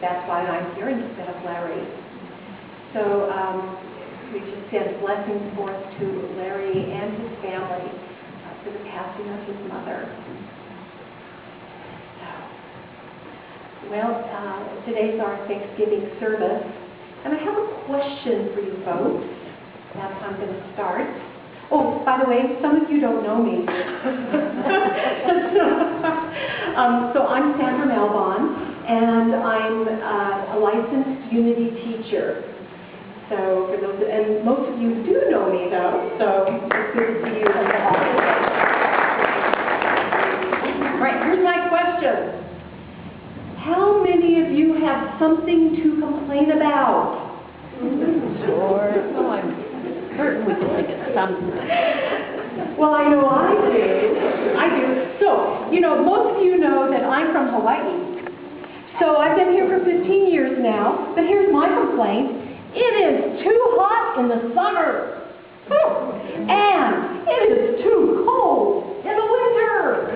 That's why I'm here instead of Larry. So we just send blessings forth to Larry and his family for the passing of his mother. Well, today's our Thanksgiving service, and I have a question for you folks. That's how I'm going to start. Oh, by the way, some of you don't know me. So I'm Sandra Malbon, and I'm a licensed Unity teacher. So for those, and most of you do know me though, so it's good to see you. All right, here's my question. How many of you have something to complain about? Sure. Oh, I'm certain we can think of something. Well, I know I do. So, most of you know that I'm from Hawaii. So I've been here for 15 years now, but here's my complaint. It is too hot in the summer. And it is too cold in the winter.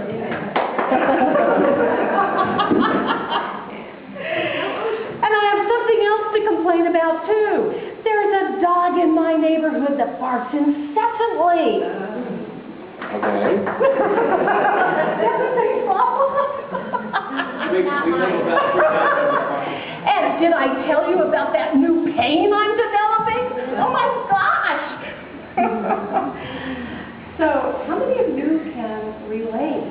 And I have something else to complain about too. There's a dog in my neighborhood that barks incessantly. Okay. That's a big problem. And did I tell you about that new pain I'm developing? Oh my gosh! So, how many of you can relate?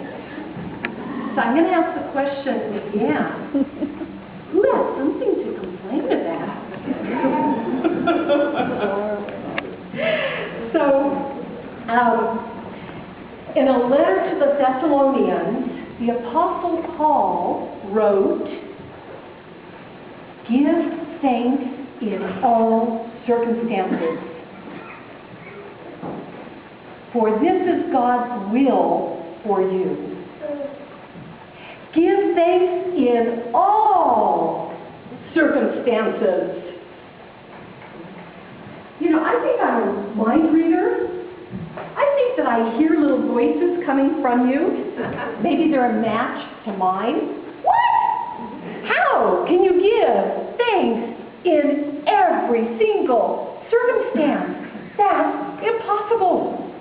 So I'm going to ask the question again. Who has something to complain about? So, in a letter to the Thessalonians, the Apostle Paul wrote, "Give thanks in all circumstances, for this is God's will for you." Give thanks in all circumstances. I think I'm a mind reader. I think that I hear little voices coming from you. Maybe they're a match to mine. What? How can you give thanks in every single circumstance? That's impossible.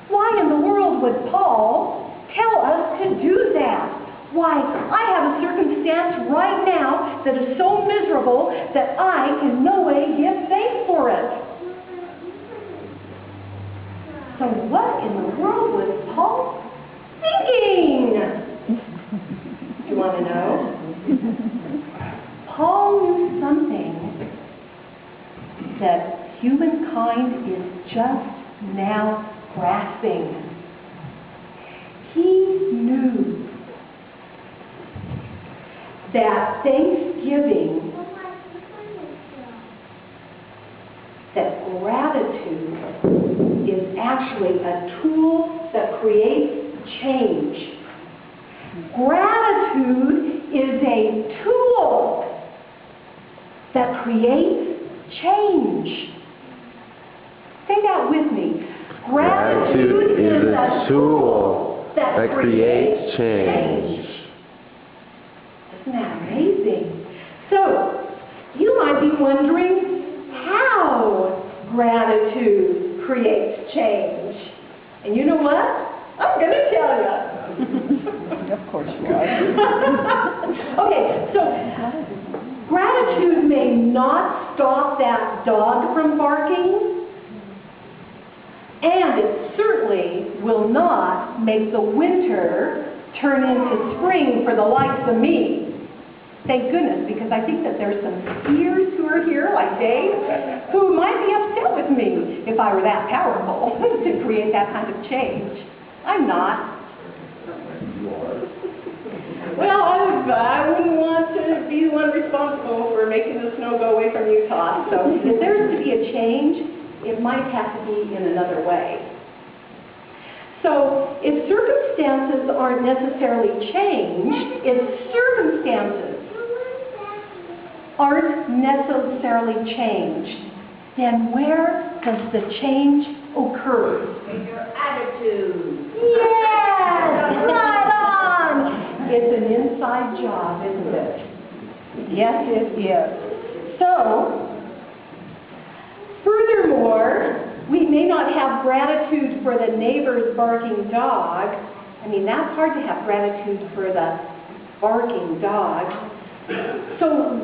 Why in the world would Paul tell us to do that? Why, I have a circumstance right now that is so miserable that I can no way give thanks for it. So what in the world was Paul thinking? Do you want to know? Paul knew something that humankind is just now grasping. He knew that Thanksgiving, that gratitude is actually a tool that creates change. Gratitude is a tool that creates change. Say that with me. Gratitude is a tool that creates change. Isn't that amazing? So, you might be wondering how gratitude creates change. And you know what? I'm going to tell you. Of course you are. Okay, so gratitude may not stop that dog from barking, and it certainly will not make the winter turn into spring for the likes of me. Thank goodness, because I think that there's some skiers who are here, like Dave, who might be upset with me if I were that powerful to create that kind of change. I'm not. Well, I wouldn't want to be the one responsible for making the snow go away from Utah. So if there's to be a change, it might have to be in another way. So if circumstances aren't necessarily changed, if circumstances aren't necessarily changed, then where does the change occur? In your attitude. Yes! Right on! It's an inside job, isn't it? Yes, it is. So, furthermore, we may not have gratitude for the neighbor's barking dog. I mean, that's hard to have gratitude for the barking dog. So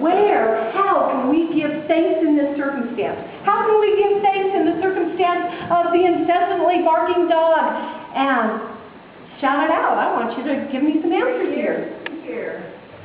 how can we give thanks in this circumstance? How can we give thanks in the circumstance of the incessantly barking dog? And shout it out. I want you to give me some answers here.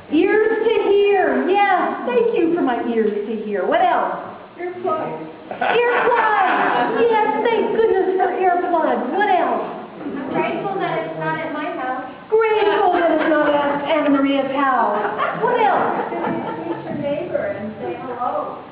Ears to hear. Yes, thank you for my ears to hear. What else? Earplugs. Earplugs. Yes, thank goodness for earplugs. What else? I'm grateful that it's not at my house. Grateful that it's not at Anna Maria's house. What else? Meet your neighbor and say hello.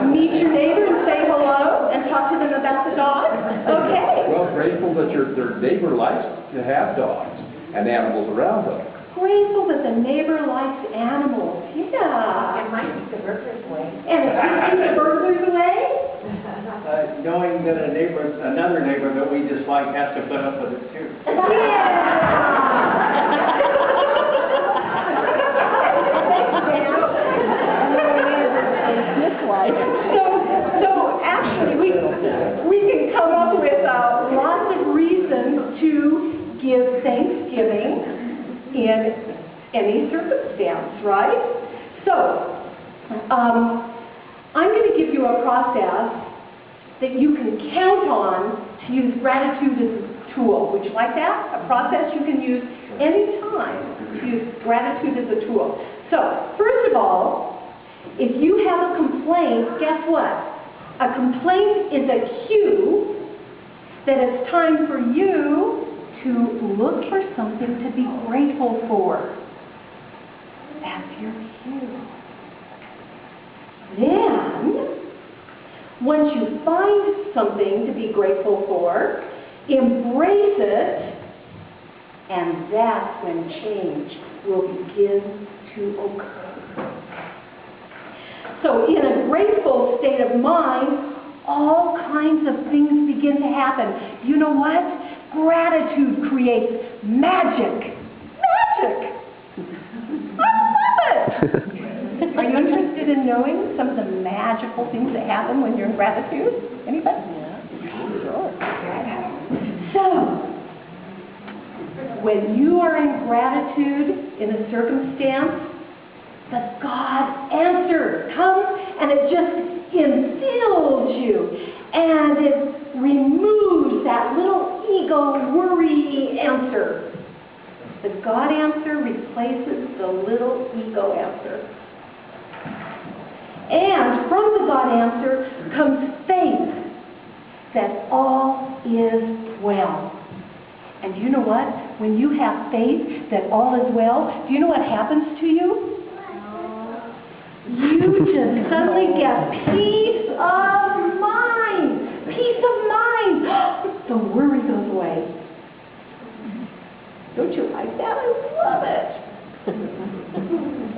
Meet your neighbor and say hello and talk to them about the dog. Okay. Well, grateful that their neighbor likes to have dogs and animals around them. Grateful that the neighbor likes animals. Yeah. It might keep the burglars away. And it keeps the burglars away? Knowing that another neighbor that we dislike has to put up with it too. So actually, we can come up with lots of reasons to give thanksgiving in any circumstance, right? So, I'm going to give you a process that you can count on to use gratitude as a tool. Would you like that? A process you can use any time to use gratitude as a tool. So, first of all, if you have a complaint, guess what? A complaint is a cue that it's time for you to look for something to be grateful for. That's your cue. Then, once you find something to be grateful for, embrace it, and that's when change will begin to occur. So in a grateful state of mind, all kinds of things begin to happen. You know what? Gratitude creates magic. Magic! I love it! Are you interested in knowing some of the magical things that happen when you're in gratitude? Anybody? Yeah, sure. So, when you are in gratitude in a circumstance, the God answer comes and it just infills you and it removes that little ego worry answer. The God answer replaces the little ego answer. And from the God answer comes faith that all is well. And you know what? When you have faith that all is well, do you know what happens to you? You just suddenly get peace of mind. Peace of mind. The worry goes away. Don't you like that? I love it.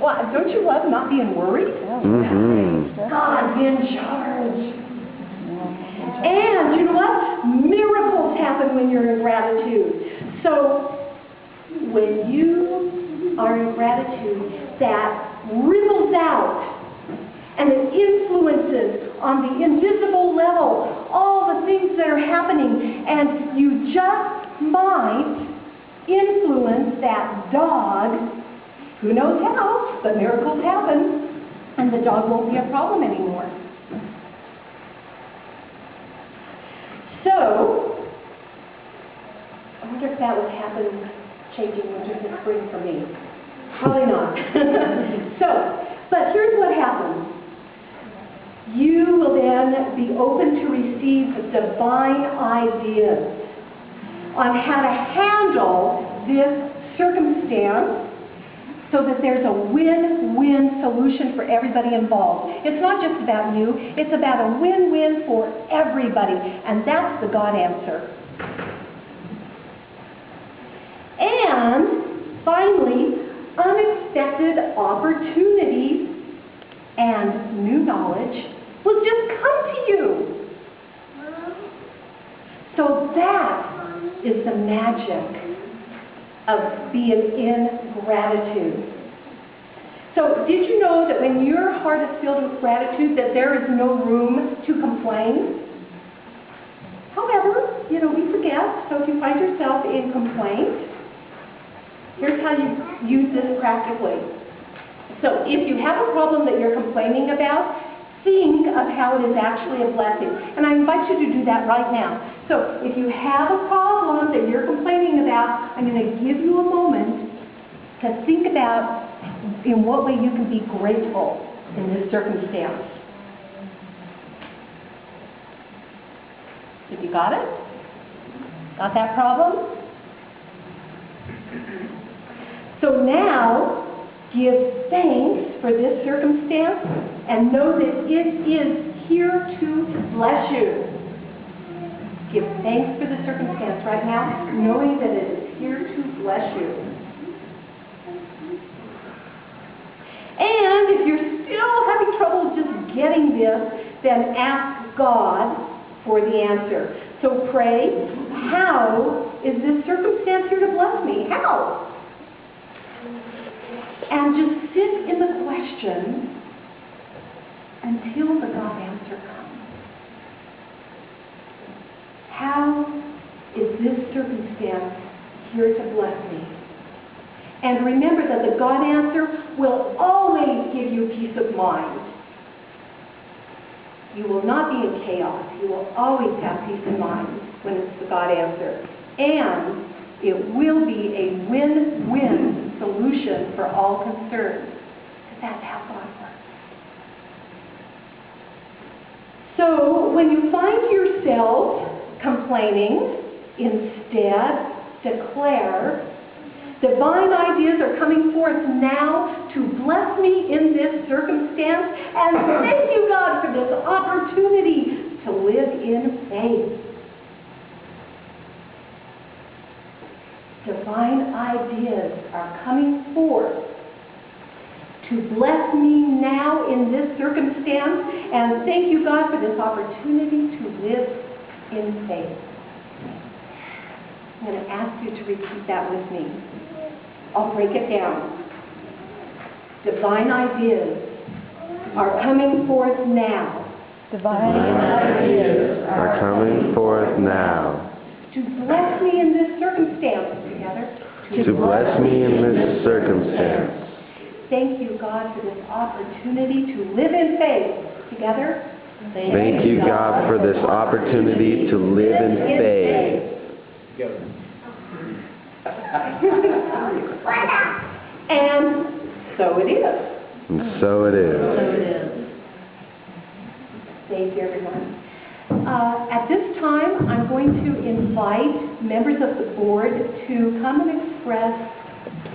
Well, don't you love not being worried? Mm-hmm. God's in charge. And you know what? Miracles happen when you're in gratitude. So when you are in gratitude, that ripples out and it influences on the invisible level all the things that are happening, and you just might influence that dog. Who knows how, but miracles happen, and the dog won't be a problem anymore. So, I wonder if that would happen changing winter to spring for me. Probably not. But here's what happens. You will then be open to receive divine ideas on how to handle this circumstance so that there's a win-win solution for everybody involved. It's not just about you, it's about a win-win for everybody, and that's the God answer. And finally, unexpected opportunities and new knowledge will just come to you. So that is the magic of being in gratitude. So did you know that when your heart is filled with gratitude that there is no room to complain? However, we forget, so if you find yourself in complaint, here's how you use this practically. So if you have a problem that you're complaining about, think of how it is actually a blessing. And I invite you to do that right now. So if you have a problem that you're complaining about, I'm going to give you a moment to think about in what way you can be grateful in this circumstance. Have you got it? Got that problem? So now, give thanks for this circumstance and know that it is here to bless you. Give thanks for the circumstance right now, knowing that it is here to bless you. And if you're still having trouble just getting this, then ask God for the answer. So pray, how is this circumstance here to bless me? How? And just sit in the question until the God answer comes. How is this circumstance here to bless me? And remember that the God answer will always give you peace of mind. You will not be in chaos. You will always have peace of mind when it's the God answer. And it will be a win-win solution for all concerned. Because that's how God works. So when you find yourself complaining, instead declare, divine ideas are coming forth now to bless me in this circumstance, and thank you, God, for this opportunity to live in faith. Divine ideas are coming forth to bless me now in this circumstance, and thank you, God, for this opportunity to live in faith. I'm going to ask you to repeat that with me. I'll break it down. Divine ideas are coming forth now. Divine ideas are coming forth now To bless me in this circumstance. Together. to bless me in this circumstance. Thank you, God, for this opportunity to live in faith. Together. Thank you, God, for this opportunity to live in faith. And so it is. And so it is. So it is. Thank you, everyone. At this time, I'm going to invite members of the board to come and express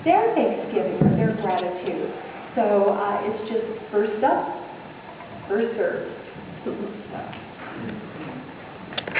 their thanksgiving or their gratitude. So it's just first up, first served.